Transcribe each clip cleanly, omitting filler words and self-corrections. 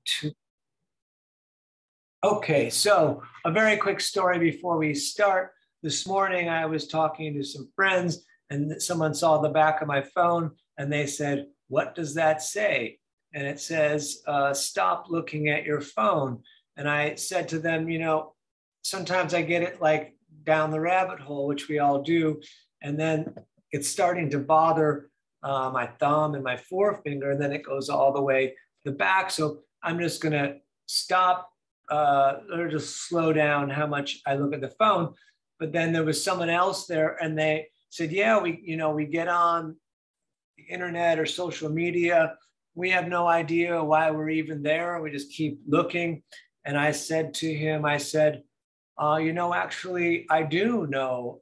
two. Okay, so a very quick story before we start. This morning I was talking to some friends and someone saw the back of my phone and they said, "What does that say?" And it says, "Stop looking at your phone." And I said to them, you know, sometimes I get it like down the rabbit hole, which we all do. And then it's starting to bother my thumb and my forefinger, and then it goes all the way to the back. So I'm just gonna stop or just slow down how much I look at the phone. But then there was someone else there and they said, yeah, we get on the internet or social media. We have no idea why we're even there. We just keep looking. And I said to him, I said, actually, I do know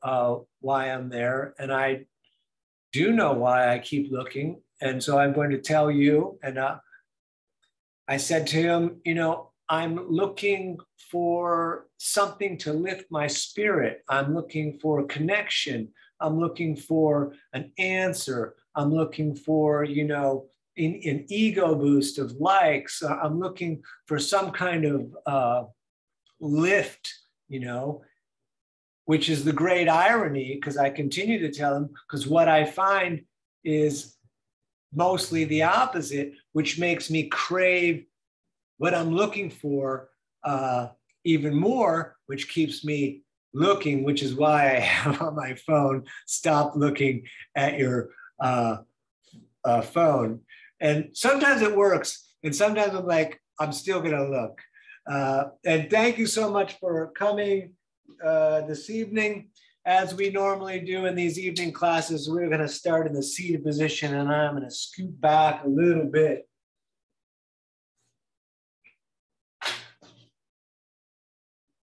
why I'm there. And I do know why I keep looking. And so I'm going to tell you. And I said to him, I'm looking for something to lift my spirit. I'm looking for a connection. I'm looking for an answer. I'm looking for, an ego boost of likes. I'm looking for some kind of lift, which is the great irony, because I continue to tell him, because what I find is mostly the opposite, which makes me crave what I'm looking for even more, which keeps me looking, which is why I have on my phone, stop looking at your phone. And sometimes it works. And sometimes I'm like, I'm still gonna look. And thank you so much for coming this evening. As we normally do in these evening classes, we're gonna start in the seated position and I'm gonna scoot back a little bit.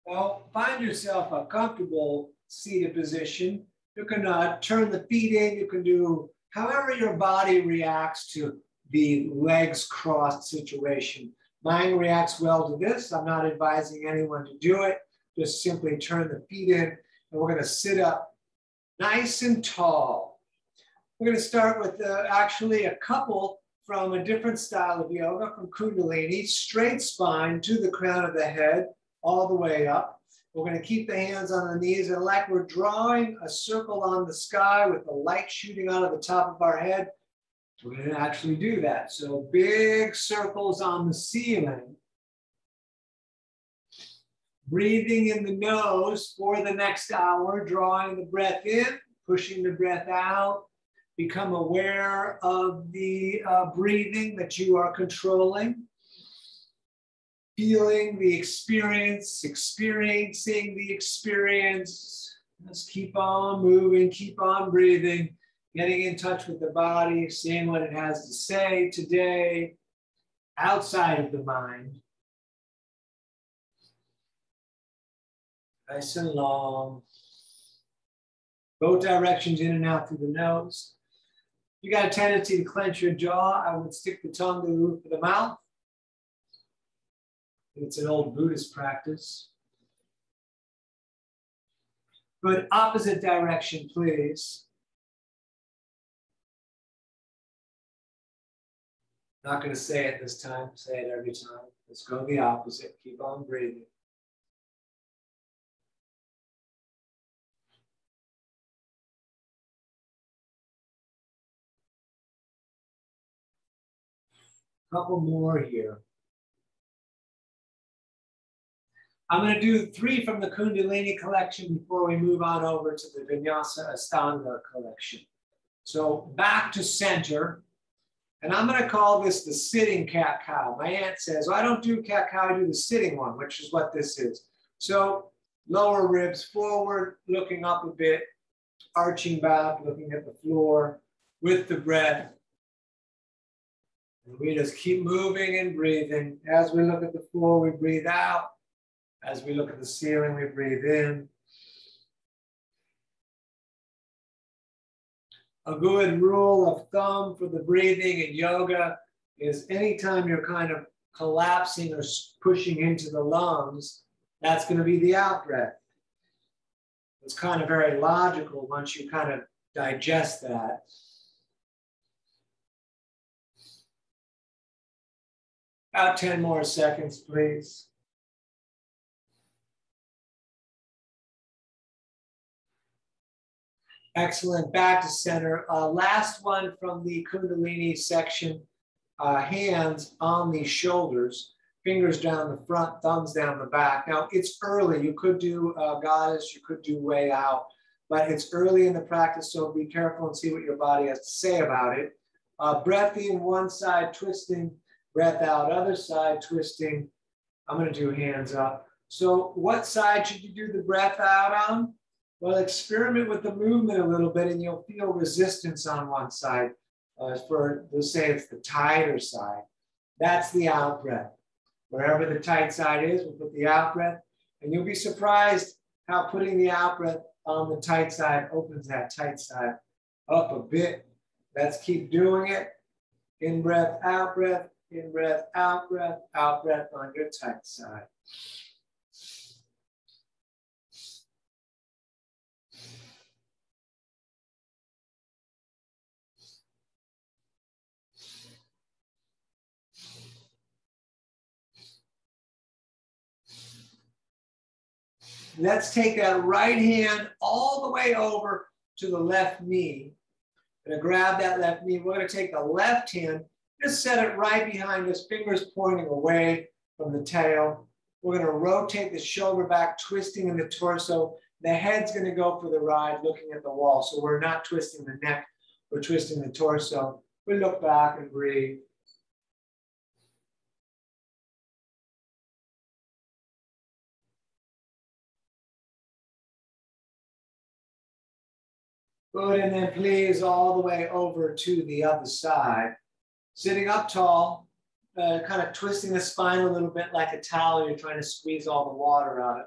Well, find yourself a comfortable seated position. You can turn the feet in. You can do however your body reacts to the legs crossed situation. Mine reacts well to this. I'm not advising anyone to do it. Just simply turn the feet in, and we're going to sit up nice and tall. We're going to start with actually a couple from a different style of yoga, from Kundalini, straight spine to the crown of the head, all the way up. We're going to keep the hands on the knees, and like we're drawing a circle on the sky with the light shooting out of the top of our head, we're going to actually do that. So big circles on the ceiling. Breathing in the nose for the next hour, drawing the breath in, pushing the breath out. Become aware of the breathing that you are controlling. Feeling the experience, experiencing the experience. Let's keep on moving, keep on breathing, getting in touch with the body, seeing what it has to say today, outside of the mind. Nice and long. Both directions, in and out through the nose. You got a tendency to clench your jaw. I would stick the tongue to the roof of the mouth. It's an old Buddhist practice. Good, opposite direction, please. Not going to say it this time, say it every time. Let's go the opposite, keep on breathing. Couple more here. I'm going to do 3 from the Kundalini collection before we move on over to the Vinyasa Astanga collection. So back to center. And I'm going to call this the sitting cat-cow. My aunt says, well, I don't do cat-cow, I do the sitting one, which is what this is. So lower ribs forward, looking up a bit, arching back, looking at the floor with the breath. And we just keep moving and breathing. As we look at the floor, we breathe out. As we look at the ceiling, we breathe in. A good rule of thumb for the breathing in yoga is anytime you're kind of collapsing or pushing into the lungs, that's going to be the out breath. It's kind of very logical once you kind of digest that. About 10 more seconds, please. Excellent, back to center. Last one from the Kundalini section, hands on the shoulders, fingers down the front, thumbs down the back. Now it's early, you could do Goddess, you could do Way Out, but it's early in the practice, so be careful and see what your body has to say about it. Breath in, one side twisting, breath out, other side twisting. I'm gonna do hands up. So what side should you do the breath out on? Well, experiment with the movement a little bit and you'll feel resistance on one side. Let's say it's the tighter side. That's the out breath. Wherever the tight side is, we'll put the out breath. And you'll be surprised how putting the out breath on the tight side opens that tight side up a bit. Let's keep doing it. In breath, out breath, in breath, out breath on your tight side. Let's take that right hand all the way over to the left knee. I'm gonna grab that left knee. We're gonna take the left hand, just set it right behind us, fingers pointing away from the tail. We're gonna rotate the shoulder back, twisting in the torso. The head's gonna go for the ride, looking at the wall. So we're not twisting the neck, we're twisting the torso. We look back and breathe. Good, and then please all the way over to the other side. Sitting up tall, kind of twisting the spine a little bit like a towel. You're trying to squeeze all the water out of it.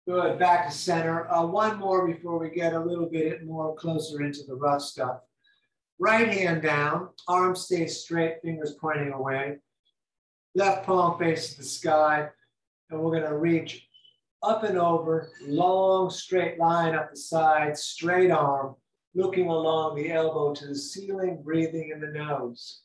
Good, back to center. One more before we get a little bit more closer into the rough stuff. Right hand down, arms stay straight, fingers pointing away. Left palm faces the sky, and we're gonna reach up and over, long straight line up the side, straight arm, looking along the elbow to the ceiling, breathing in the nose.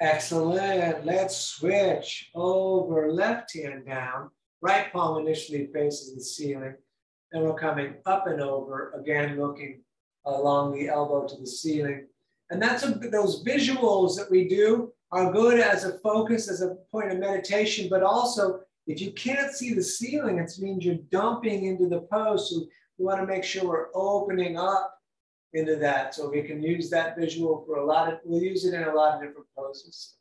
Excellent. Let's switch over. Left hand down. Right palm initially faces the ceiling. And we're coming up and over, again looking along the elbow to the ceiling. And those visuals that we do are good as a focus, as a point of meditation, but also if you can't see the ceiling, it means you're dumping into the pose. So we want to make sure we're opening up into that. So we can use that visual for we'll use it in a lot of different poses.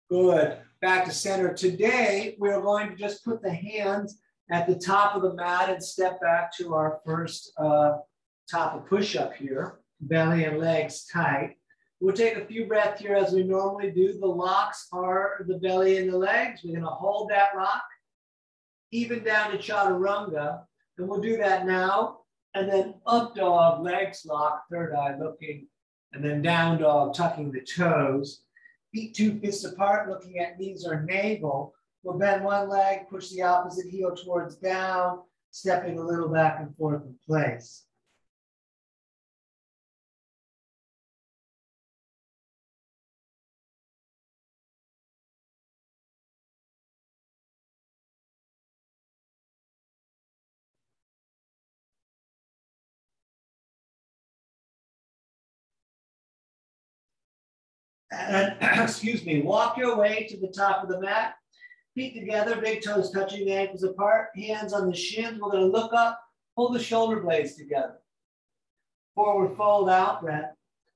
Good, back to center. Today, we're going to just put the hands at the top of the mat and step back to our first top of push-up here. Belly and legs tight. We'll take a few breaths here as we normally do. The locks are the belly and the legs. We're gonna hold that lock, even down to chaturanga. And we'll do that now. And then up dog, legs locked, third eye looking. And then down dog, tucking the toes. Feet 2 fists apart, looking at knees or navel. We'll bend one leg, push the opposite heel towards down, stepping a little back and forth in place. And excuse me, walk your way to the top of the mat. Feet together, big toes touching the ankles apart, hands on the shins. We're going to look up, pull the shoulder blades together. Forward fold, out breath.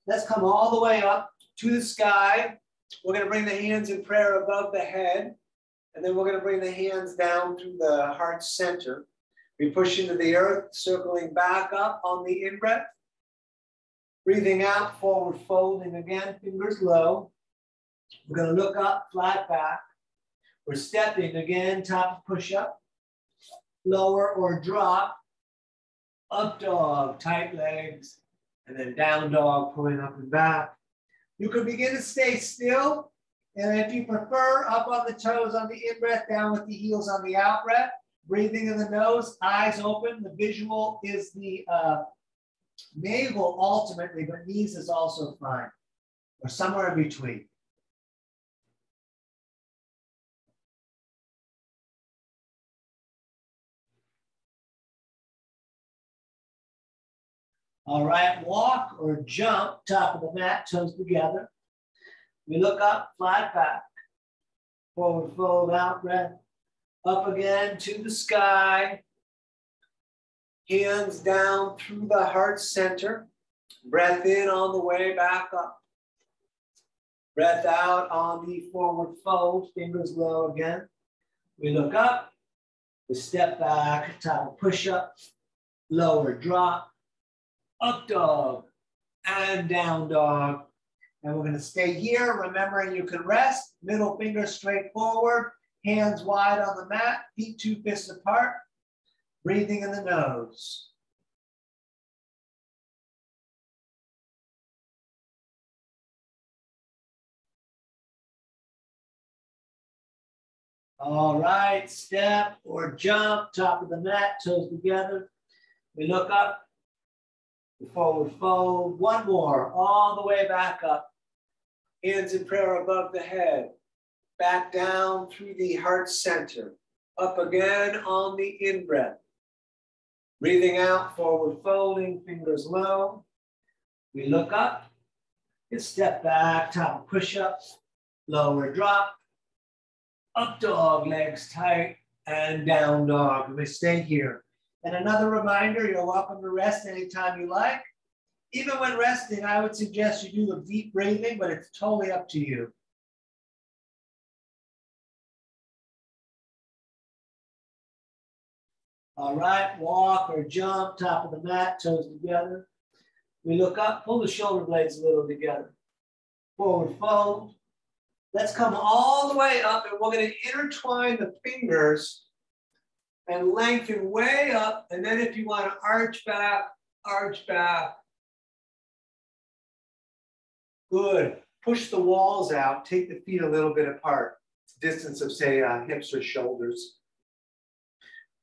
Let's come all the way up to the sky. We're going to bring the hands in prayer above the head. And then we're going to bring the hands down to the heart center. We push into the earth, circling back up on the in-breath. Breathing out, forward folding again, fingers low. We're going to look up, flat back. We're stepping again, top push-up. Lower or drop. Up dog, tight legs. And then down dog, pulling up and back. You can begin to stay still. And if you prefer, up on the toes on the in-breath, down with the heels on the out-breath. Breathing in the nose, eyes open. The visual is the navel ultimately, but knees is also fine. Or somewhere in between. All right, walk or jump, top of the mat, toes together. We look up, flat back. Forward fold, out breath. Up again to the sky. Hands down through the heart center. Breath in on the way back up. Breath out on the forward fold, fingers low again. We look up, we step back, top of push-up, lower drop. Up dog and down dog. And we're going to stay here, remembering you can rest, middle finger straight forward, hands wide on the mat, feet 2 fists apart, breathing in the nose. All right, step or jump, top of the mat, toes together. We look up. Forward fold, one more, all the way back up. Hands in prayer above the head. Back down through the heart center. Up again on the in-breath. Breathing out, forward folding, fingers low. We look up, and step back, top push-up, lower drop. Up dog, legs tight, and down dog. We stay here. And another reminder, you're welcome to rest anytime you like. Even when resting, I would suggest you do the deep breathing, but it's totally up to you. All right, walk or jump, top of the mat, toes together. We look up, pull the shoulder blades a little together. Forward fold. Let's come all the way up, and we're going to intertwine the fingers and lengthen way up. And then if you want to arch back, arch back. Good. Push the walls out. Take the feet a little bit apart. Distance of, say, hips or shoulders.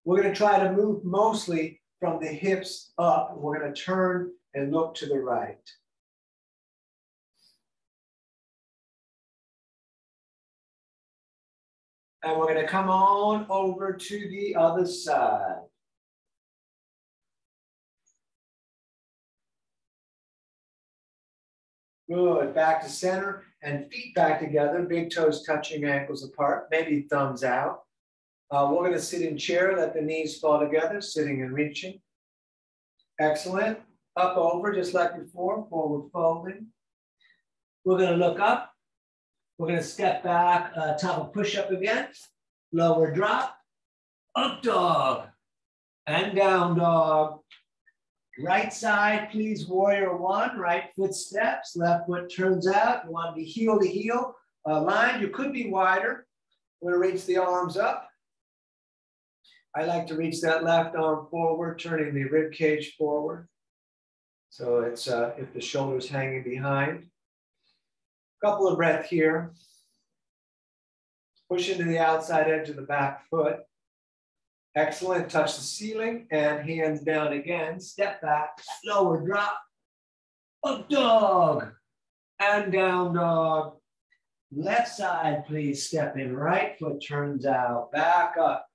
We're going to try to move mostly from the hips up. We're going to turn and look to the right. And we're going to come on over to the other side. Good. Back to center and feet back together. Big toes touching, ankles apart. Maybe thumbs out. We're going to sit in chair. Let the knees fall together, sitting and reaching. Excellent. Up over, just like before. Forward folding. We're going to look up. We're going to step back, top of push-up again, lower drop, up dog, and down dog. Right side, please, warrior one, right foot steps, left foot turns out. You want to be heel to heel line. You could be wider. We're going to reach the arms up. I like to reach that left arm forward, turning the rib cage forward. So it's if the shoulder's hanging behind. Couple of breaths here. Push into the outside edge of the back foot. Excellent. Touch the ceiling and hands down again. Step back, lower drop. Up dog and down dog. Left side, please. Step in. Right foot turns out. Back up.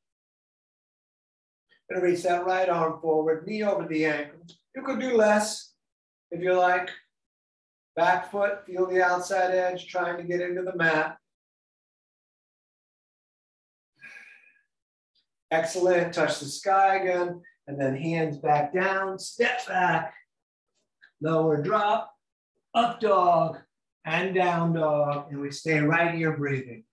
Gonna reach that right arm forward. Knee over the ankle. You could do less if you like. Back foot, feel the outside edge, trying to get into the mat. Excellent, touch the sky again, and then hands back down, step back, lower drop, up dog, and down dog, and we stay right here breathing.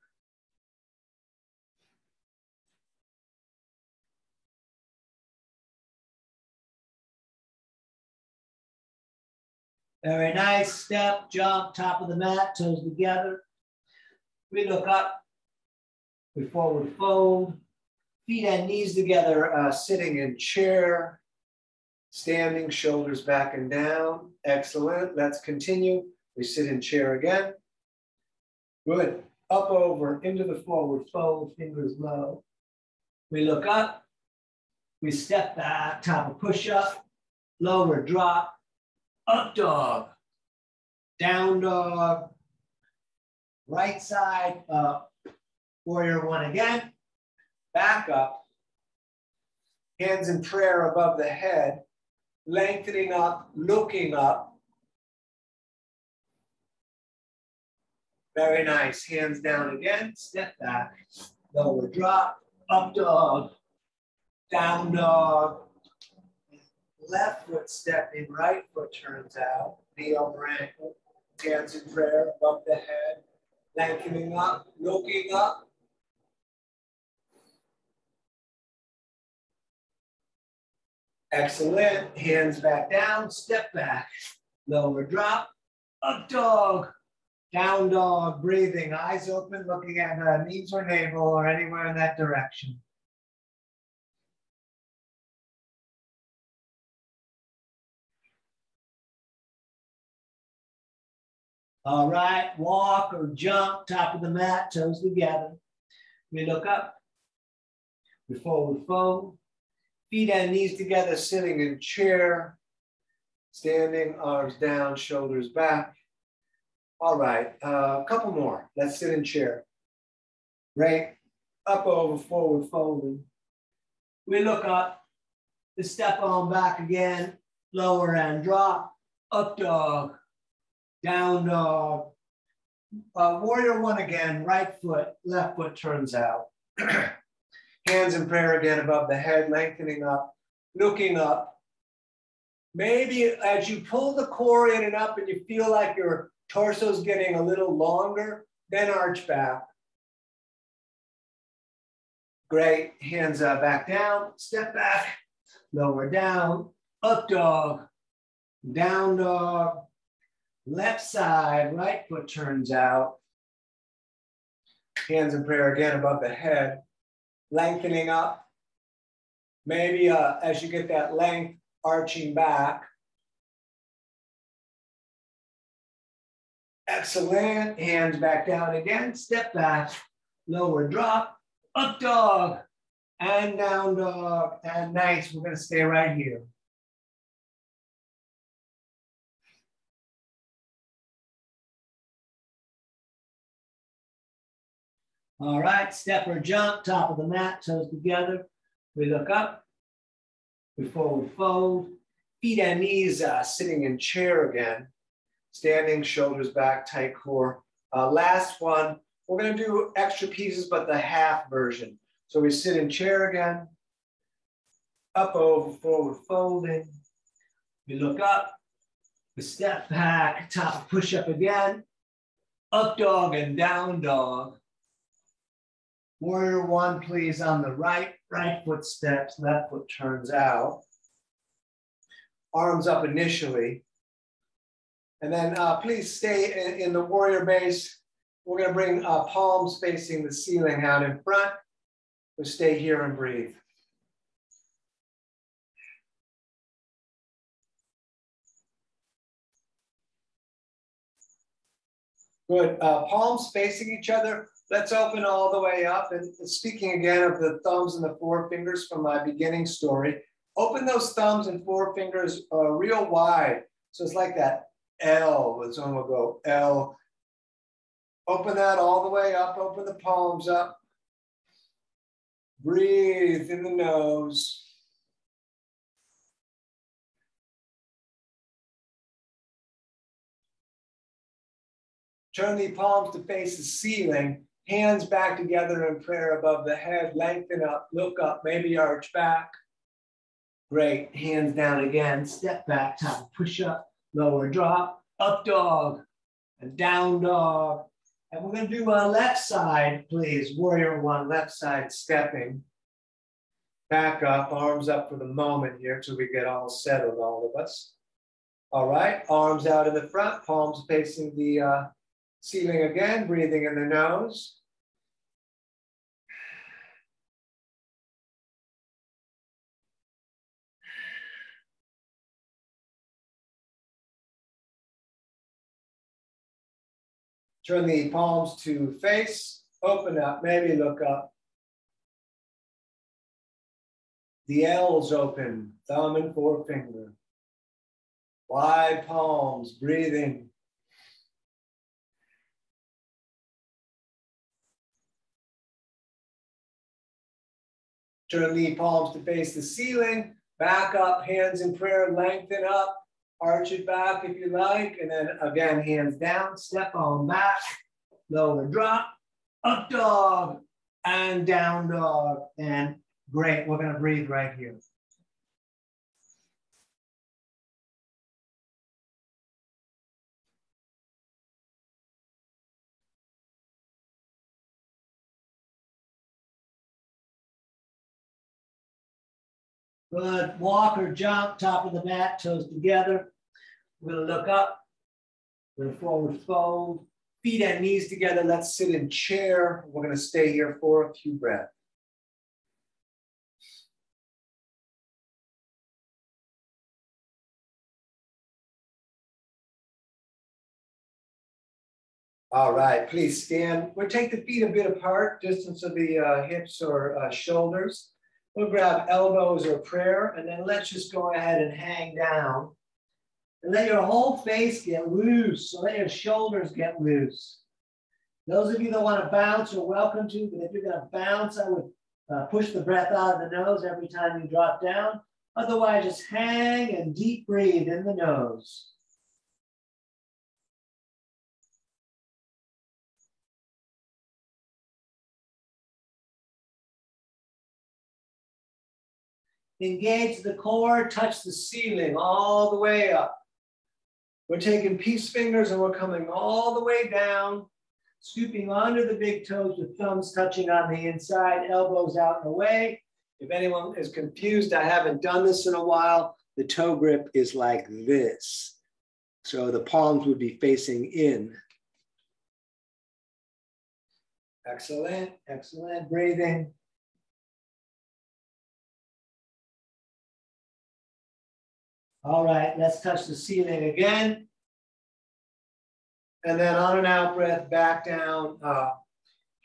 Very nice. Step, jump, top of the mat, toes together. We look up. We forward fold. Feet and knees together, sitting in chair. Standing, shoulders back and down. Excellent. Let's continue. We sit in chair again. Good. Up, over, into the forward fold, fingers low. We look up. We step back, top of push-up. Lower drop. Up dog. Down dog. Right side up. Warrior one again. Back up. Hands in prayer above the head. Lengthening up, looking up. Very nice. Hands down again. Step back. Lower drop. Up dog. Down dog. Left foot stepping. Right foot turns out. Knee over ankle. Hands in prayer above the head. Lengthening up, looking up. Excellent. Hands back down, step back. Lower drop, up dog, down dog, breathing, eyes open, looking at knees or navel or anywhere in that direction. All right, walk or jump, top of the mat, toes together. We look up, we forward fold. Feet and knees together, sitting in chair, standing, arms down, shoulders back. All right, a couple more. Let's sit in chair. Right, up, over, forward, folding. We look up, the step on back again, lower and drop, up dog, down dog. Warrior one again, right foot, left foot turns out. Hands in prayer again above the head, lengthening up, looking up. Maybe as you pull the core in and up and you feel like your torso's getting a little longer, then arch back. Great. Hands back down, step back, lower down, up dog, down dog, left side, right foot turns out. Hands in prayer again above the head. Lengthening up, maybe as you get that length, arching back. Excellent, hands back down again, step back, lower drop, up dog, and down dog, and nice, we're gonna stay right here. All right, step or jump, top of the mat, toes together. We look up, we forward fold. Feet and knees sitting in chair again. Standing, shoulders back, tight core. Last one, we're gonna do extra pieces, but the half version. So we sit in chair again. Up, over, forward folding. We look up, we step back, top push up again. Up dog and down dog. Warrior one, please, on the right foot steps, left foot turns out. Arms up initially. And then please stay in the warrior base. We're gonna bring palms facing the ceiling out in front. We'll stay here and breathe. Good, palms facing each other. Let's open all the way up. And speaking again of the thumbs and the forefingers from my beginning story, open those thumbs and forefingers real wide. So it's like that L, as one will go L. Open that all the way up, open the palms up. Breathe in the nose. Turn the palms to face the ceiling, hands back together in prayer above the head, lengthen up, look up, maybe arch back. Great, hands down again, step back, top push up, lower drop, up dog, and down dog. And we're gonna do left side, please. Warrior one, left side stepping. Back up, arms up for the moment here till we get all settled, all of us. All right, arms out in the front, palms facing the ceiling again, breathing in the nose. Turn the palms to face, open up, maybe look up. The L's open, thumb and forefinger. Wide palms, breathing. Turn the palms to face the ceiling, back up, hands in prayer, lengthen up, arch it back if you like, and then again, hands down, step on back, lower drop, up dog, and down dog, and great, we're gonna breathe right here. Good, walk or jump, top of the mat, toes together. We're gonna look up, we're gonna forward fold, feet and knees together. Let's sit in chair. We're gonna stay here for a few breaths. All right, please stand. We'll take the feet a bit apart, distance of the hips or shoulders. We'll grab elbows or prayer, and then let's just go ahead and hang down. And let your whole face get loose. So let your shoulders get loose. Those of you that want to bounce are welcome to, but if you're going to bounce, I would push the breath out of the nose every time you drop down. Otherwise, just hang and deep breathe in the nose. Engage the core, touch the ceiling all the way up. We're taking peace fingers and we're coming all the way down, scooping under the big toes with thumbs touching on the inside, elbows out and away. If anyone is confused, I haven't done this in a while. The toe grip is like this. So the palms would be facing in. Excellent, excellent breathing. All right, let's touch the ceiling again. And then on an out breath, back down,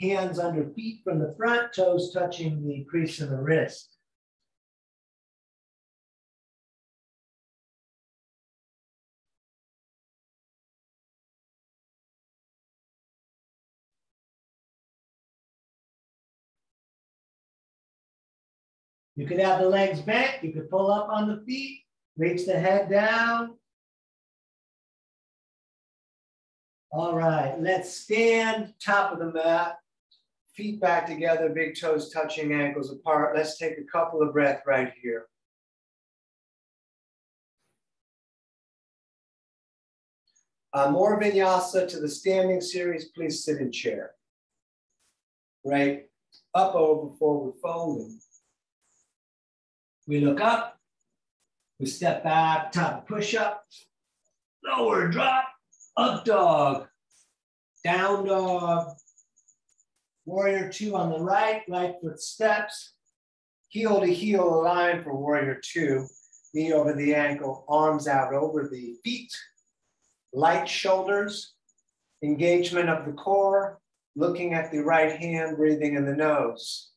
hands under feet from the front, toes touching the crease of the wrist. You could have the legs bent, you could pull up on the feet, reach the head down. All right, let's stand top of the mat, feet back together, big toes touching, ankles apart. Let's take a couple of breaths right here. More vinyasa to the standing series, please sit in chair. Right, up, over, forward, folding. We look up, we step back, top push up, lower drop, up dog, down dog, warrior two on the right, right foot steps, heel to heel align for warrior two, knee over the ankle, arms out over the feet, light shoulders, engagement of the core, looking at the right hand, breathing in the nose.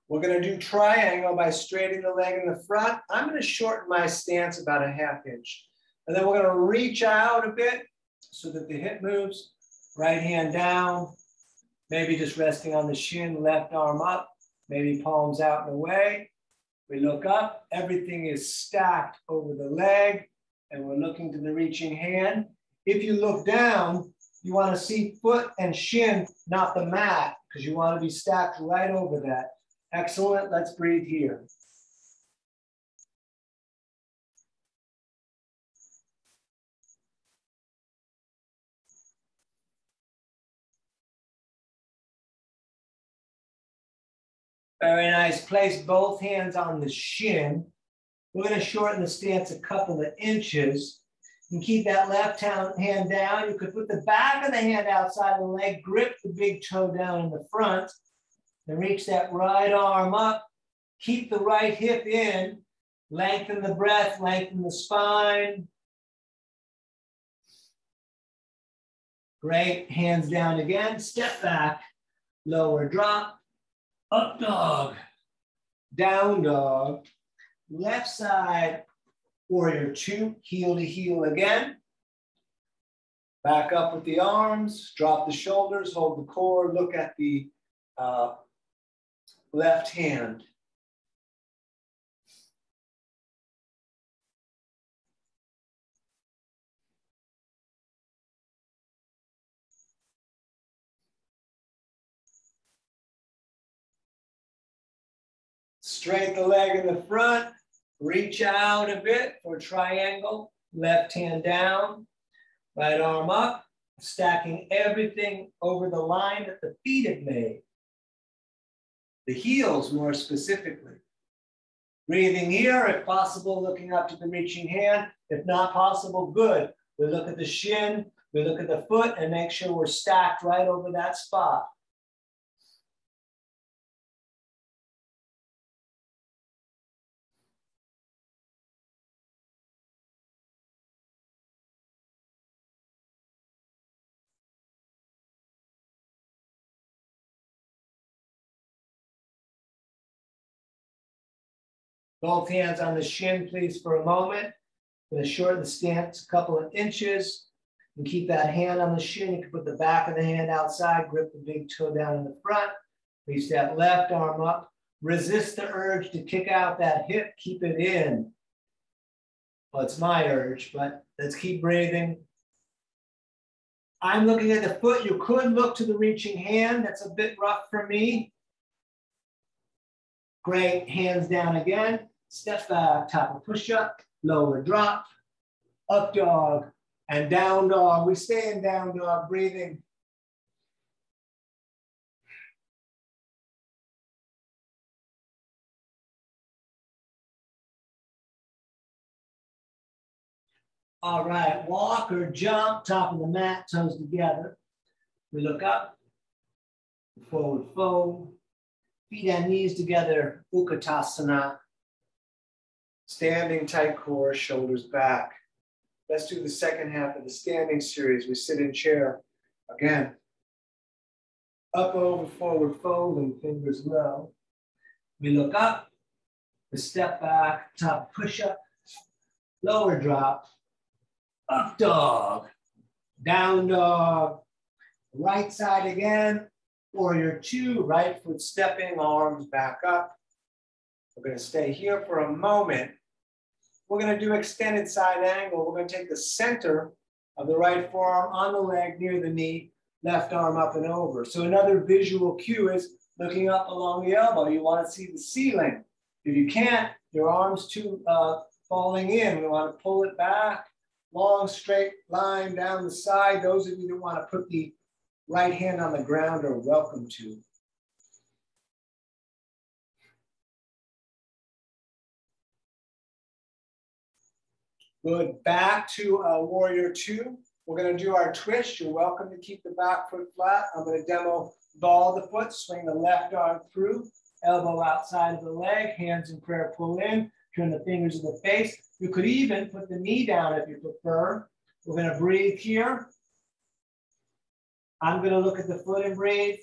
We're going to do triangle by straightening the leg in the front. I'm going to shorten my stance about a ½ inch. And then we're going to reach out a bit so that the hip moves. Right hand down, maybe just resting on the shin, left arm up, maybe palms out and away. We look up, everything is stacked over the leg, and we're looking to the reaching hand. If you look down, you want to see foot and shin, not the mat, because you want to be stacked right over that. Excellent, let's breathe here. Very nice. Place both hands on the shin. We're going to shorten the stance a couple of inches. You can keep that left hand down. You could put the back of the hand outside the leg, grip the big toe down in the front, and reach that right arm up. Keep the right hip in. Lengthen the breath, lengthen the spine. Great. Hands down again. Step back. Lower drop. Up dog. Down dog. Left side. Warrior two. Heel to heel again. Back up with the arms. Drop the shoulders. Hold the core. Look at the left hand. Straight the leg in the front, reach out a bit for triangle, left hand down, right arm up, stacking everything over the line that the feet have made. The heels more specifically. Breathing here, if possible, looking up to the reaching hand. If not possible, good. We look at the shin, we look at the foot and make sure we're stacked right over that spot. Both hands on the shin, please, for a moment. Going to shorten the stance a couple of inches. And keep that hand on the shin. You can put the back of the hand outside, grip the big toe down in the front. Reach that left arm up. Resist the urge to kick out that hip. Keep it in. Well, it's my urge, but let's keep breathing. I'm looking at the foot. You could look to the reaching hand. That's a bit rough for me. Great. Hands down again. Step back, top of push-up, lower drop, up dog, and down dog. We stay in down dog, breathing. All right, walk or jump, top of the mat, toes together. We look up, forward fold, feet and knees together, Utkatasana. Standing tight core, shoulders back. Let's do the second half of the standing series. We sit in chair again. Up, over, forward fold, and fingers low. We look up, we step back, top push-up, lower drop, up dog, down dog, right side again, warrior two, right foot stepping, arms back up. We're going to stay here for a moment. We're going to do extended side angle. We're going to take the center of the right forearm on the leg near the knee, left arm up and over. So another visual cue is looking up along the elbow. You want to see the ceiling. If you can't, your arm's too falling in. We want to pull it back, long straight line down the side. Those of you that want to put the right hand on the ground are welcome to. Good, back to warrior two. We're going to do our twist. You're welcome to keep the back foot flat. I'm going to demo ball the foot, swing the left arm through, elbow outside of the leg, hands in prayer, pull in, turn the fingers to the face. You could even put the knee down if you prefer. We're going to breathe here. I'm going to look at the foot and breathe.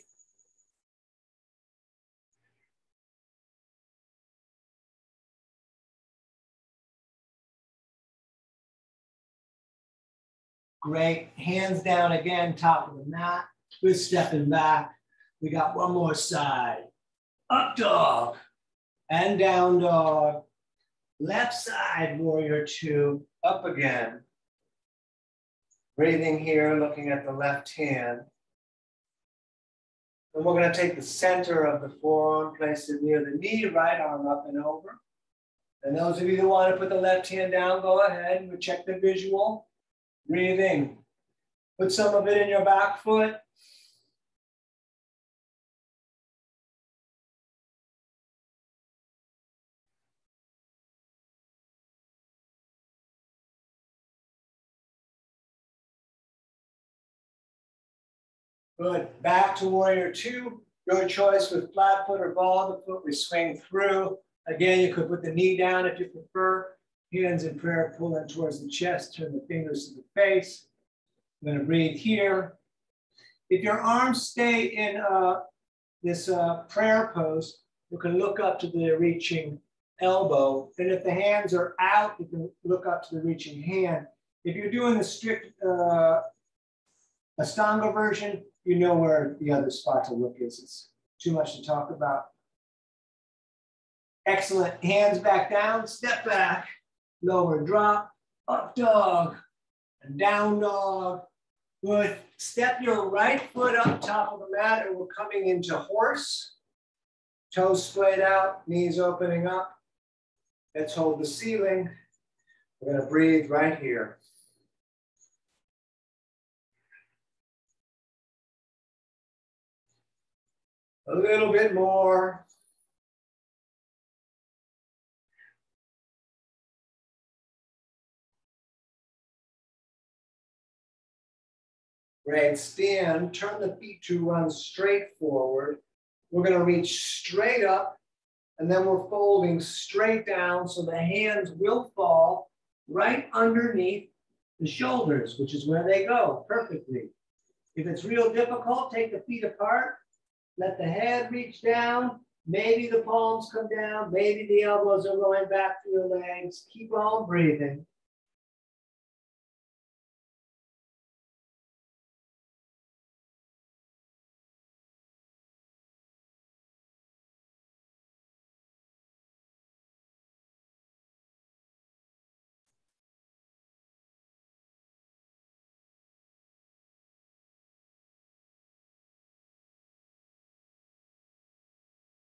Great, hands down again, top of the mat. We're stepping back. We got one more side. Up dog and down dog. Left side, warrior two, up again. Breathing here, looking at the left hand. And we're going to take the center of the forearm, place it near the knee, right arm up and over. And those of you that want to put the left hand down, go ahead. We'll check the visual. Breathing. Put some of it in your back foot. Good. Back to warrior two. Your choice with flat foot or ball of the foot. We swing through. Again, you could put the knee down if you prefer. Hands in prayer, pull in towards the chest, turn the fingers to the face. I'm going to breathe here. If your arms stay in this prayer pose, you can look up to the reaching elbow. And if the hands are out, you can look up to the reaching hand. If you're doing the strict Ashtanga version, you know where the other spot to look is. It's too much to talk about. Excellent. Hands back down, step back, lower drop, up dog, and down dog. Good. Step your right foot up top of the mat, and we're coming into horse. Toes splayed out, knees opening up. Let's hold the ceiling. We're going to breathe right here. A little bit more. Great. Stand, turn the feet to run straight forward. We're going to reach straight up, and then we're folding straight down so the hands will fall right underneath the shoulders, which is where they go perfectly. If it's real difficult, take the feet apart, let the head reach down, maybe the palms come down, maybe the elbows are going back to your legs. Keep on breathing.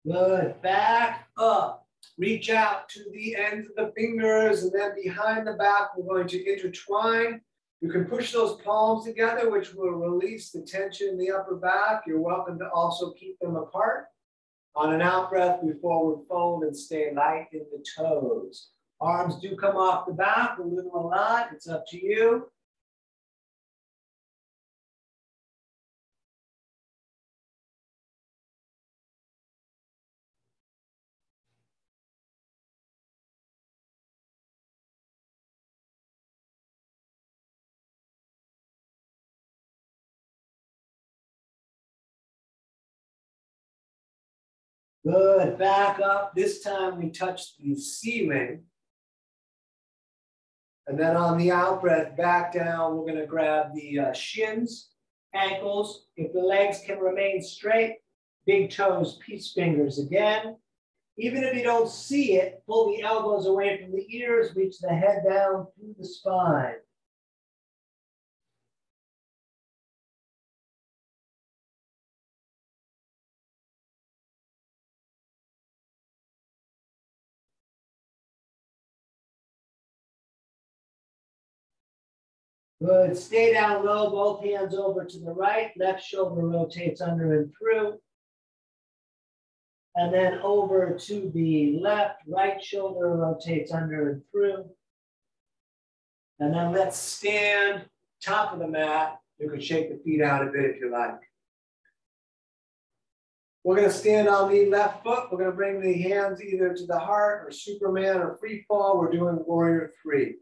Good. Back up. Reach out to the ends of the fingers, and then behind the back, we're going to intertwine. You can push those palms together, which will release the tension in the upper back. You're welcome to also keep them apart. On an out breath, we forward fold and stay light in the toes. Arms do come off the back, a little, a lot. It's up to you. Good, back up. This time we touch the ceiling. And then on the out breath, back down, we're gonna grab the shins, ankles. If the legs can remain straight, big toes, peace fingers again. Even if you don't see it, pull the elbows away from the ears, reach the head down through the spine. Good, stay down low, both hands over to the right, left shoulder rotates under and through. And then over to the left, right shoulder rotates under and through. And then let's stand top of the mat. You can shake the feet out a bit if you like. We're gonna stand on the left foot. We're gonna bring the hands either to the heart or Superman or free fall. We're doing warrior three.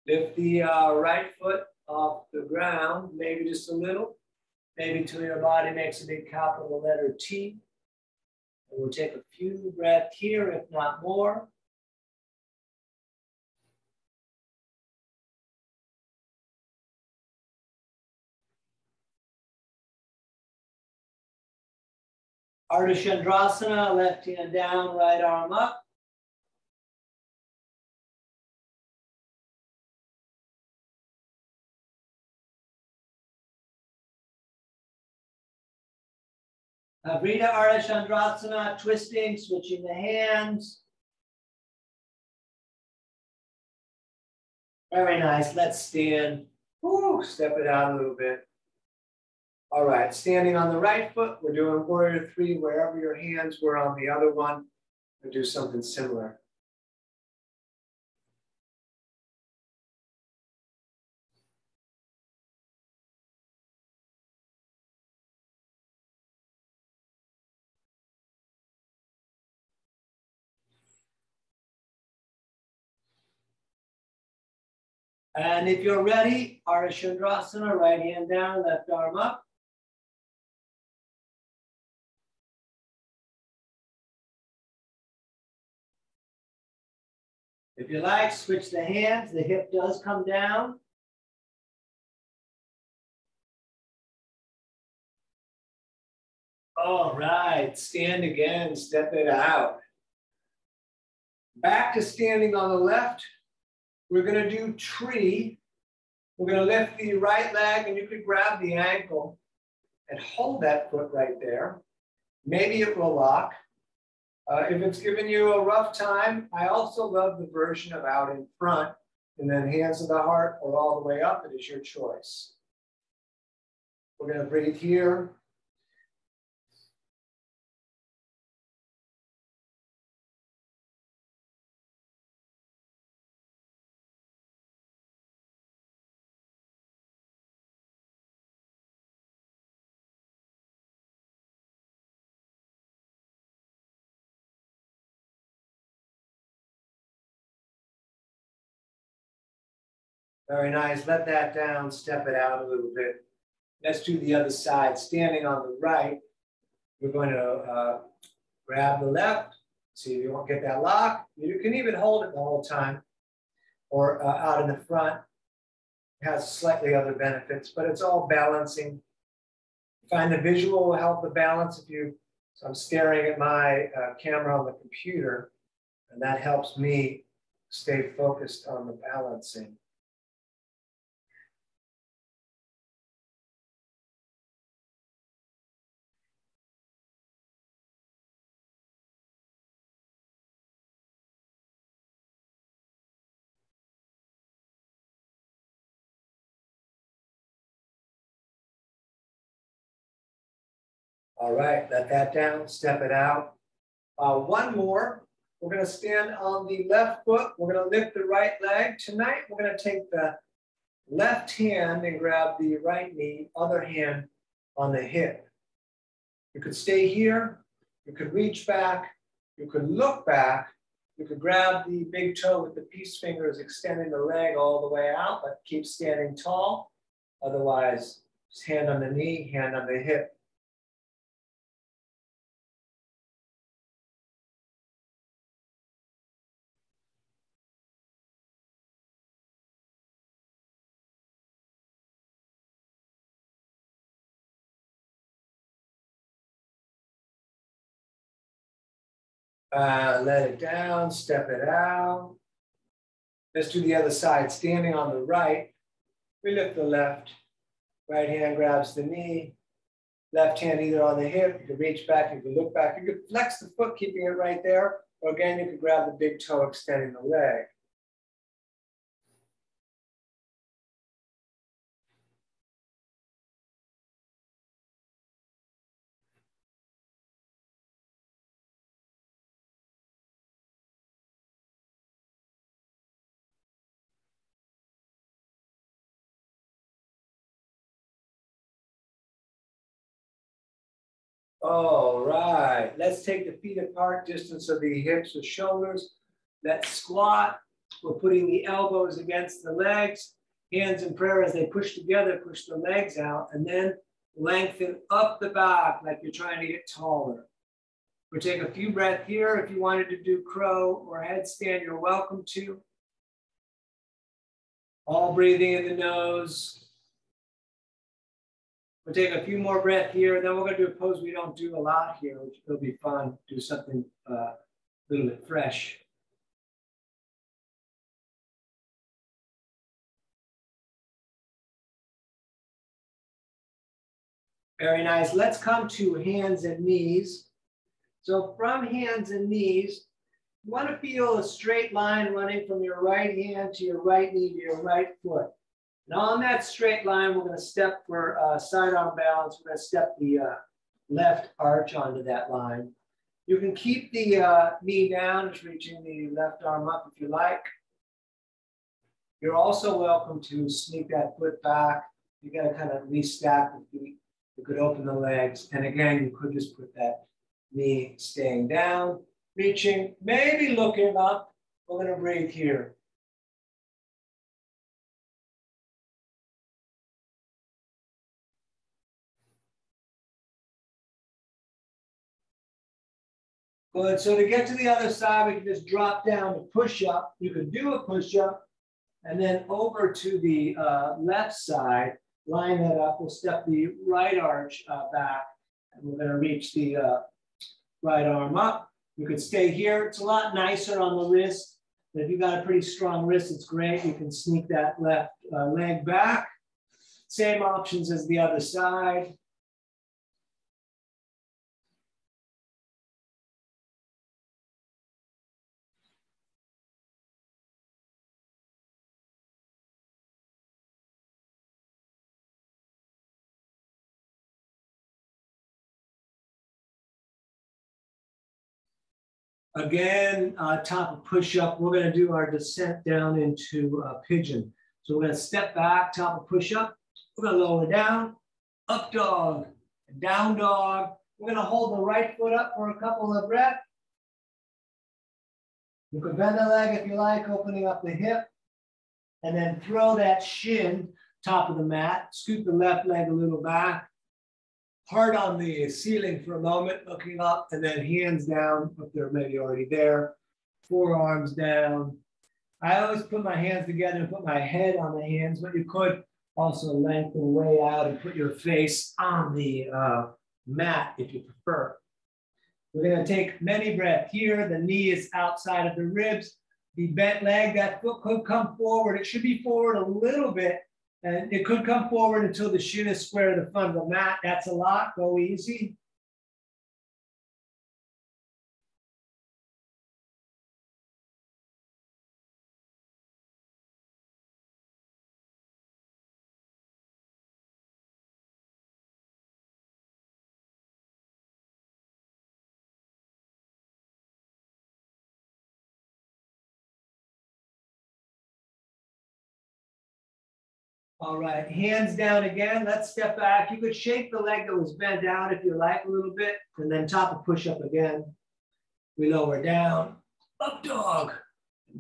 Lift the right foot off the ground, maybe just a little, maybe till your body makes a big capital letter T. And we'll take a few breaths here, if not more. Ardha Chandrasana, left hand down, right arm up. Vrita Ardha Chandrasana, twisting, switching the hands. Very nice. Let's stand. Woo, step it out a little bit. All right, standing on the right foot, we're doing warrior three, wherever your hands were on the other one, and do something similar. And if you're ready, Ardha Chandrasana, right hand down, left arm up. If you like, switch the hands. The hip does come down. All right, stand again, step it out. Back to standing on the left. We're gonna do tree. We're gonna lift the right leg and you could grab the ankle and hold that foot right there. Maybe it will lock. If it's giving you a rough time, I also love the version of out in front and then hands to the heart or all the way up. It is your choice. We're gonna breathe here. Very nice. Let that down, step it out a little bit. Let's do the other side. Standing on the right, we're going to grab the left. See if you won't get that lock. You can even hold it the whole time or out in the front. It has slightly other benefits, but it's all balancing. Find the visual will help the balance if you, so I'm staring at my camera on the computer, and that helps me stay focused on the balancing. All right, let that down, step it out. One more. We're going to stand on the left foot. We're going to lift the right leg. Tonight, we're going to take the left hand and grab the right knee, other hand on the hip. You could stay here. You could reach back. You could look back. You could grab the big toe with the peace fingers, extending the leg all the way out, but keep standing tall. Otherwise, just hand on the knee, hand on the hip. Let it down, step it out. Let's do the other side. Standing on the right, we lift the left. Right hand grabs the knee. Left hand either on the hip. You can reach back, you can look back. You can flex the foot, keeping it right there. Or again, you can grab the big toe, extending the leg. All right, let's take the feet apart, distance of the hips or shoulders. Let's squat. We're putting the elbows against the legs. Hands in prayer as they push together, push the legs out, and then lengthen up the back like you're trying to get taller. We'll take a few breaths here. If you wanted to do crow or headstand, you're welcome to. All breathing in the nose. We'll take a few more breaths here, then we're going to do a pose we don't do a lot here, which will be fun. Do something a little bit fresh. Very nice. Let's come to hands and knees. So from hands and knees, you want to feel a straight line running from your right hand to your right knee to your right foot. And on that straight line, we're going to step for side arm balance. We're going to step the left arch onto that line. You can keep the knee down, just reaching the left arm up if you like. You're also welcome to sneak that foot back. You got to kind of restack the feet. You could open the legs. And again, you could just put that knee staying down, reaching, maybe looking up. We're going to breathe here. Good. So to get to the other side, we can just drop down to push up. You could do a push up and then over to the left side, line that up. We'll step the right arch back and we're going to reach the right arm up. You could stay here. It's a lot nicer on the wrist. But if you've got a pretty strong wrist, it's great. You can sneak that left leg back. Same options as the other side. Again, top of push-up, we're going to do our descent down into pigeon. So we're going to step back, top of push-up. We're going to lower down, up dog, down dog. We're going to hold the right foot up for a couple of breaths. You can bend the leg if you like, opening up the hip. And then throw that shin, top of the mat. Scoot the left leg a little back. Hard on the ceiling for a moment, looking up, and then hands down if they're maybe already there. Forearms down. I always put my hands together and put my head on the hands, but you could also lengthen way out and put your face on the mat if you prefer. We're going to take many breaths here. The knee is outside of the ribs. The bent leg, that foot could come forward. It should be forward a little bit. And it could come forward until the shin is square to the front of the mat. That's a lot. Go easy. All right, hands down again. Let's step back. You could shake the leg that was bent down if you like a little bit, and then top of push-up again. We lower down, up dog,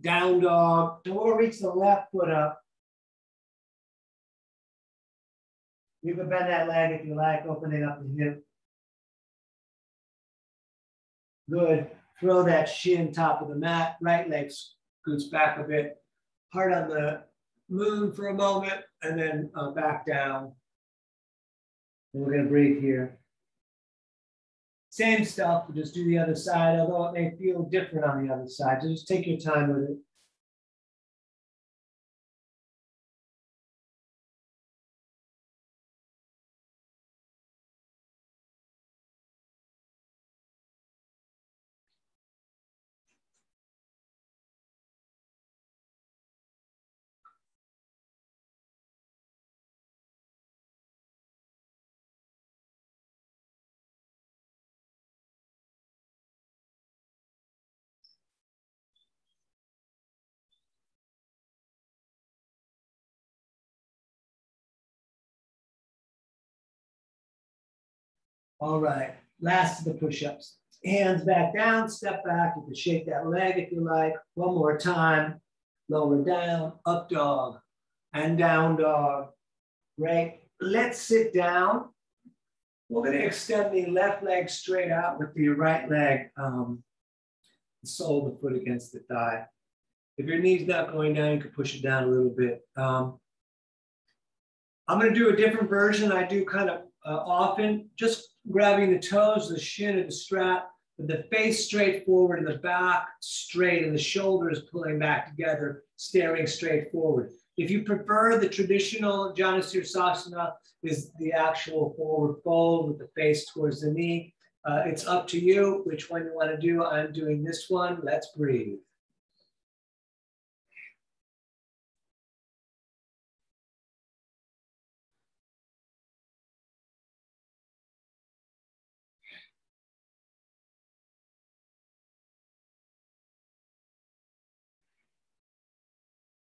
down dog. So we'll reach the left foot up. You can bend that leg if you like, opening up the hip. Good. Throw that shin top of the mat. Right leg scoots back a bit. Hard on the moon for a moment, and then back down. And we're going to breathe here. Same stuff, we'll just do the other side, although it may feel different on the other side. So just take your time with it. All right, last of the push-ups. Hands back down, step back. You can shake that leg if you like. One more time. Lower down, up dog, and down dog. Great. Let's sit down. We're going to extend the left leg straight out with the right leg, the sole of the foot against the thigh. If your knee's not going down, you can push it down a little bit. I'm going to do a different version I do kind of often, just grabbing the toes, the shin, and the strap, with the face straight forward and the back straight and the shoulders pulling back together, staring straight forward. If you prefer, the traditional Janu-Sirsasana is the actual forward fold with the face towards the knee. It's up to you which one you want to do. I'm doing this one. Let's breathe.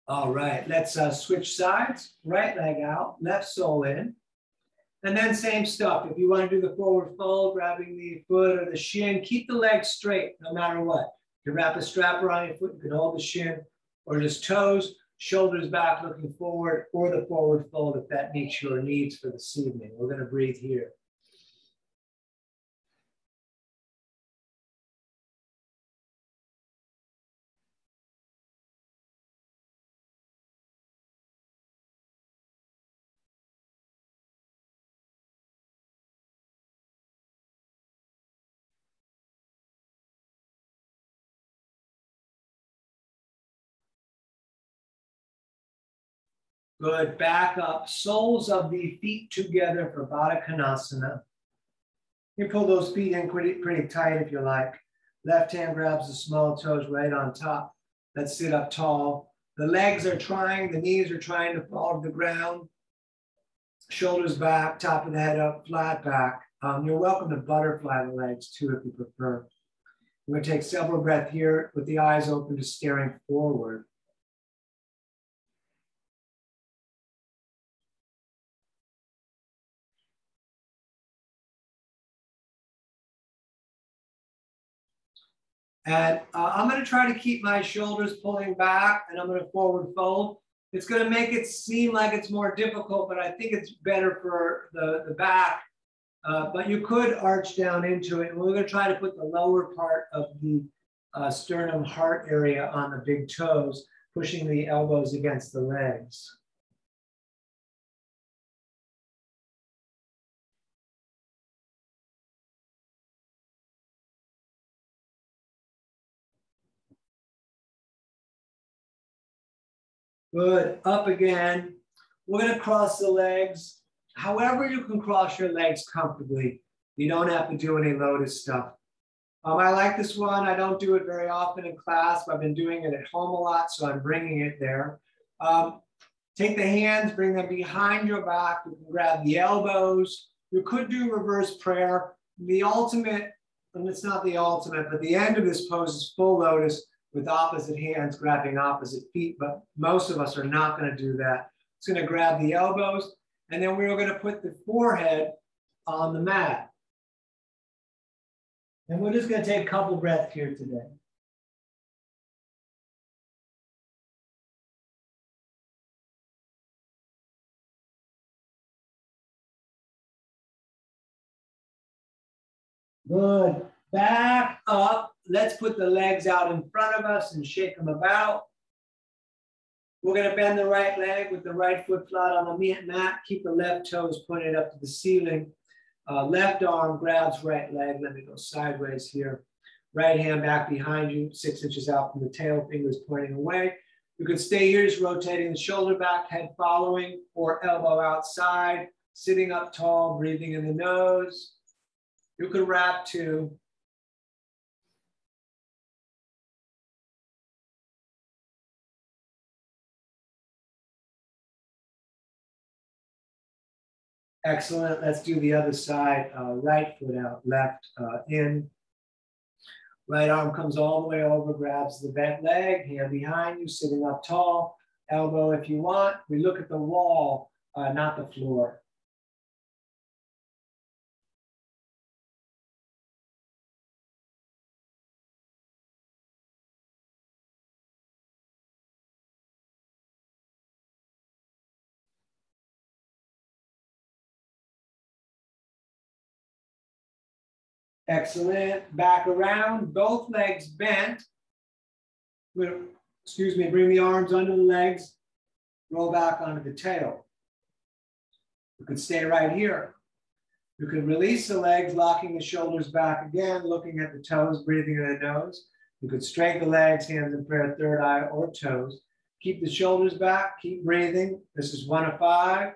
All right, let's switch sides. Right leg out, left sole in. And then same stuff. If you want to do the forward fold, grabbing the foot or the shin, keep the leg straight no matter what. You can wrap a strap around your foot, you can hold the shin, or just toes, shoulders back looking forward, or the forward fold if that meets your needs for this evening. We're going to breathe here. Good. Back up. Soles of the feet together for Baddha Konasana. You pull those feet in pretty tight if you like. Left hand grabs the small toes right on top. Let's sit up tall. The legs are trying, the knees are trying to fall to the ground. Shoulders back, top of the head up, flat back. You're welcome to butterfly the legs too if you prefer. We're going to take several breaths here with the eyes open to staring forward. And I'm going to try to keep my shoulders pulling back, and I'm going to forward fold. It's going to make it seem like it's more difficult, but I think it's better for the back. But you could arch down into it. And we're going to try to put the lower part of the sternum heart area on the big toes, pushing the elbows against the legs. Good. Up again. We're going to cross the legs. However you can cross your legs comfortably. You don't have to do any lotus stuff. I like this one. I don't do it very often in class, but I've been doing it at home a lot, so I'm bringing it there. Take the hands, bring them behind your back. You can grab the elbows. You could do reverse prayer. The ultimate, and it's not the ultimate, but the end of this pose is full lotus with opposite hands grabbing opposite feet, but most of us are not going to do that. It's going to grab the elbows, and then we're going to put the forehead on the mat. And we're just going to take a couple breaths here today. Good. Back up. Let's put the legs out in front of us and shake them about. We're going to bend the right leg with the right foot flat on the mat. Keep the left toes pointed up to the ceiling. Left arm grabs right leg. Let me go sideways here. Right hand back behind you, 6 inches out from the tail, fingers pointing away. You can stay here, just rotating the shoulder back, head following, or elbow outside, sitting up tall, breathing in the nose. You can wrap too. Excellent. Let's do the other side. Right foot out, left in. Right arm comes all the way over, grabs the bent leg, hand behind you, sitting up tall. Elbow if you want. We look at the wall, not the floor. Excellent. Back around, both legs bent. Excuse me, bring the arms under the legs, roll back onto the tail. You can stay right here. You can release the legs, locking the shoulders back again, looking at the toes, breathing in the nose. You could straighten the legs, hands in prayer, third eye or toes. Keep the shoulders back, keep breathing. This is 1 of 5.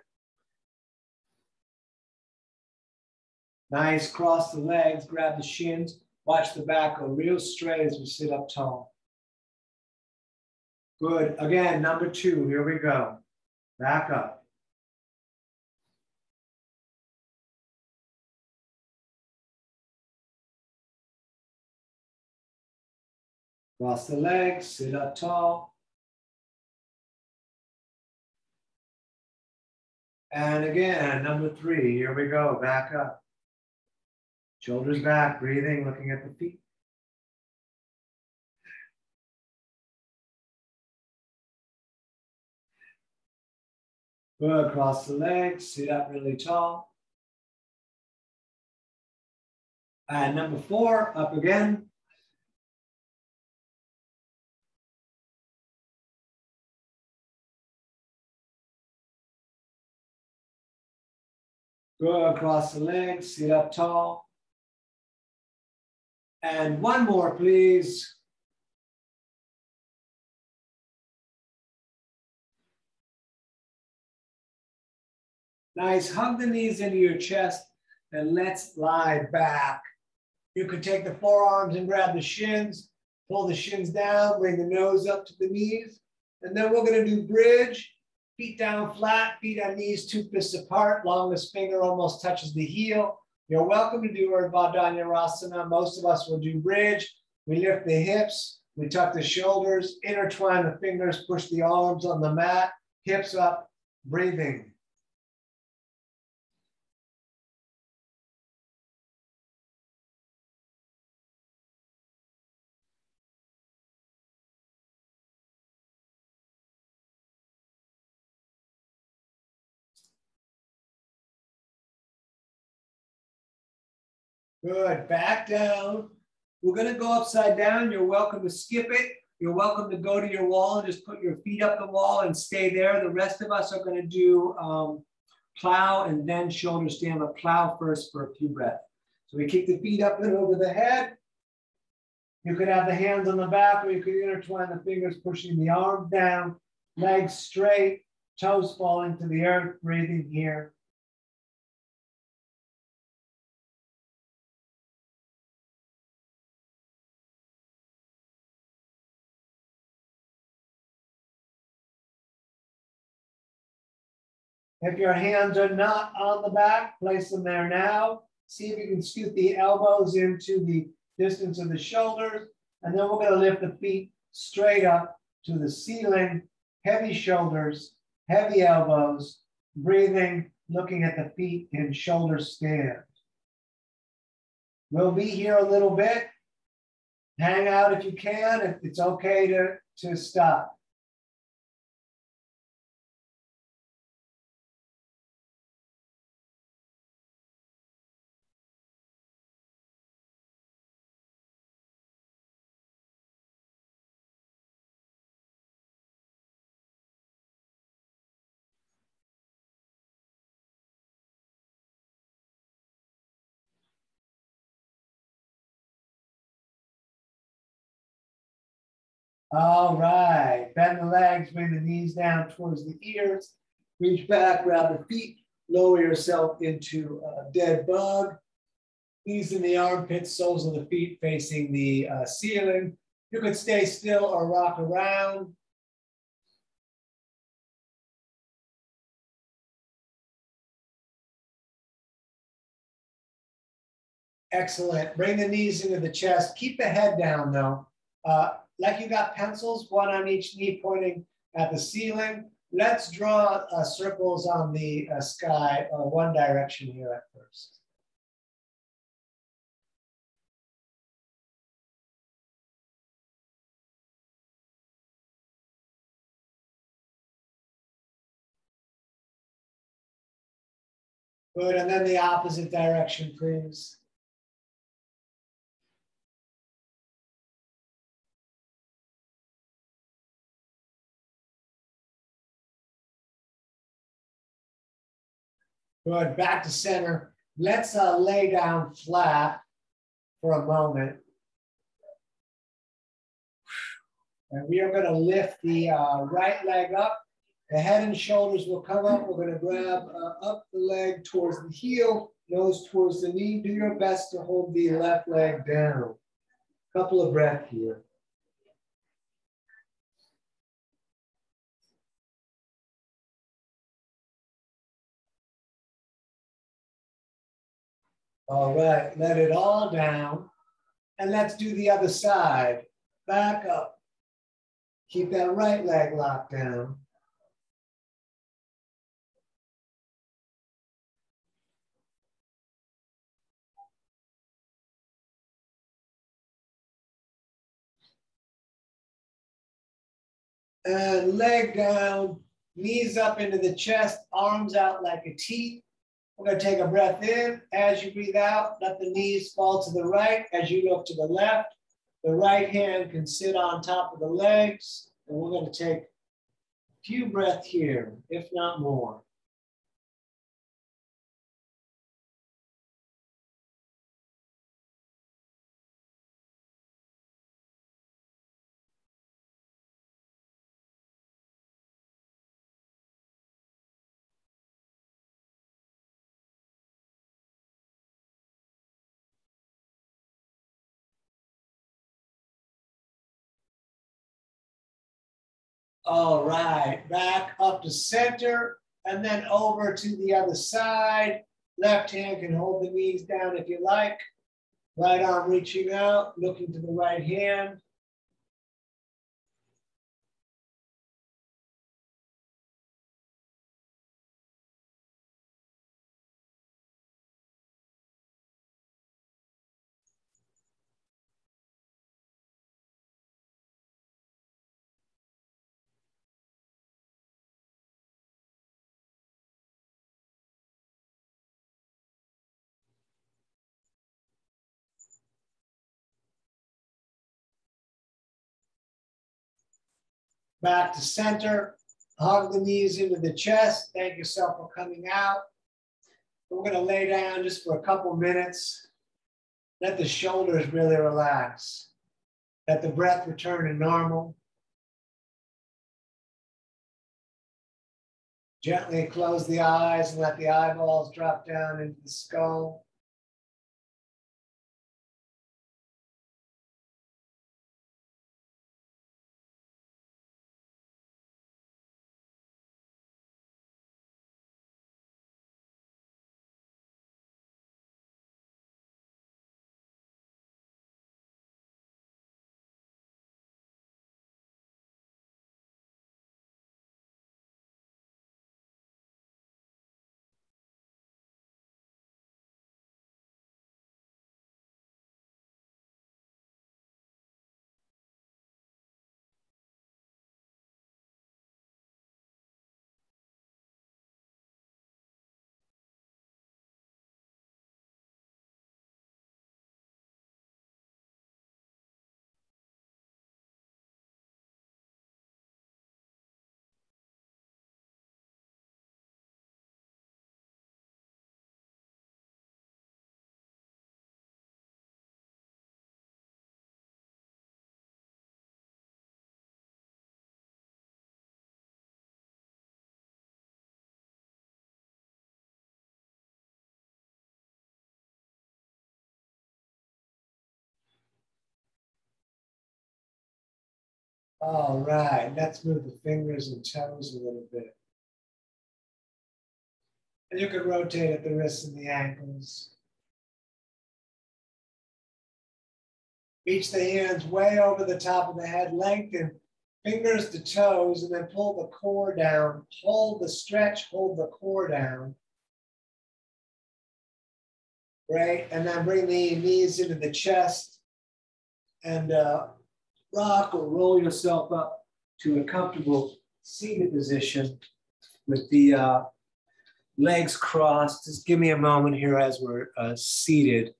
Nice, cross the legs, grab the shins, watch the back go real straight as we sit up tall. Good, again, number 2, here we go. Back up. Cross the legs, sit up tall. And again, number 3, here we go, back up. Shoulders back, breathing, looking at the feet. Good, cross the legs, sit up really tall. And number 4, up again. Good, cross the legs, sit up tall. And one more, please. Nice. Hug the knees into your chest and let's lie back. You could take the forearms and grab the shins, pull the shins down, bring the nose up to the knees. And then we're going to do bridge, feet down flat, feet on knees, 2 fists apart, longest finger almost touches the heel. You're welcome to do Urdhva Dhanurasana. Most of us will do bridge. We lift the hips, we tuck the shoulders, intertwine the fingers, push the arms on the mat, hips up, breathing. Good, back down. We're gonna go upside down. You're welcome to skip it. You're welcome to go to your wall and just put your feet up the wall and stay there. The rest of us are gonna do plow and then shoulder stand, but plow first for a few breaths. So we kick the feet up and over the head. You could have the hands on the back, or you could intertwine the fingers, pushing the arms down, legs straight, toes falling to the earth, breathing here. If your hands are not on the back, place them there now. See if you can scoot the elbows into the distance of the shoulders. And then we're going to lift the feet straight up to the ceiling. Heavy shoulders, heavy elbows, breathing, looking at the feet in shoulder stand. We'll be here a little bit. Hang out if you can. If it's okay to stop. All right, bend the legs, bring the knees down towards the ears, reach back, grab the feet, lower yourself into a dead bug. Knees in the armpits, soles of the feet facing the ceiling. You could stay still or rock around. Excellent. Bring the knees into the chest. Keep the head down though. Like you got pencils, one on each knee pointing at the ceiling. Let's draw circles on the sky, one direction here at first. Good, and then the opposite direction, please. Good, back to center. Let's lay down flat for a moment. And we are gonna lift the right leg up. The head and shoulders will come up. We're gonna grab up the leg towards the heel, nose towards the knee. Do your best to hold the left leg down. Couple of breaths here. All right, let it all down. And let's do the other side. Back up. Keep that right leg locked down. And leg down, knees up into the chest, arms out like a T. We're going to take a breath in. As you breathe out, let the knees fall to the right. As you look to the left, the right hand can sit on top of the legs. And we're going to take a few breaths here, if not more. All right, back up to center and then over to the other side. Left hand can hold the knees down if you like. Right arm reaching out, looking to the right hand. Back to center, hug the knees into the chest. Thank yourself for coming out. We're gonna lay down just for a couple minutes. Let the shoulders really relax. Let the breath return to normal. Gently close the eyes and let the eyeballs drop down into the skull. All right, let's move the fingers and toes a little bit. And you can rotate at the wrists and the ankles. Reach the hands way over the top of the head, lengthen fingers to toes, and then pull the core down. Hold the stretch, hold the core down. Great, and then bring the knees into the chest and rock or roll yourself up to a comfortable seated position with the legs crossed. Just give me a moment here as we're seated.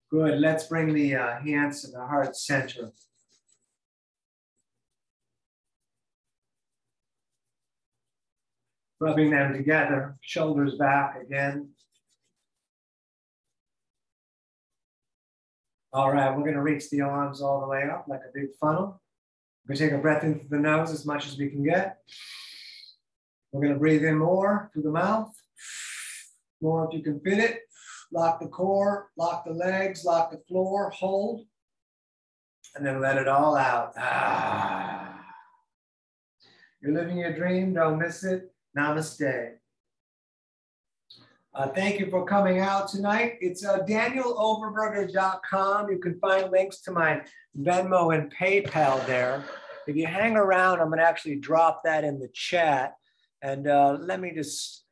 Good, let's bring the hands to the heart center. Rubbing them together, shoulders back again. All right, we're gonna reach the arms all the way up like a big funnel. We're gonna take a breath in through the nose as much as we can get. We're gonna breathe in more through the mouth. More if you can fit it. Lock the core, lock the legs, lock the floor, hold. And then let it all out. Ah. You're living your dream, don't miss it. Namaste. Thank you for coming out tonight. It's DanielOverberger.com. You can find links to my Venmo and PayPal there. If you hang around, I'm going to actually drop that in the chat. And let me just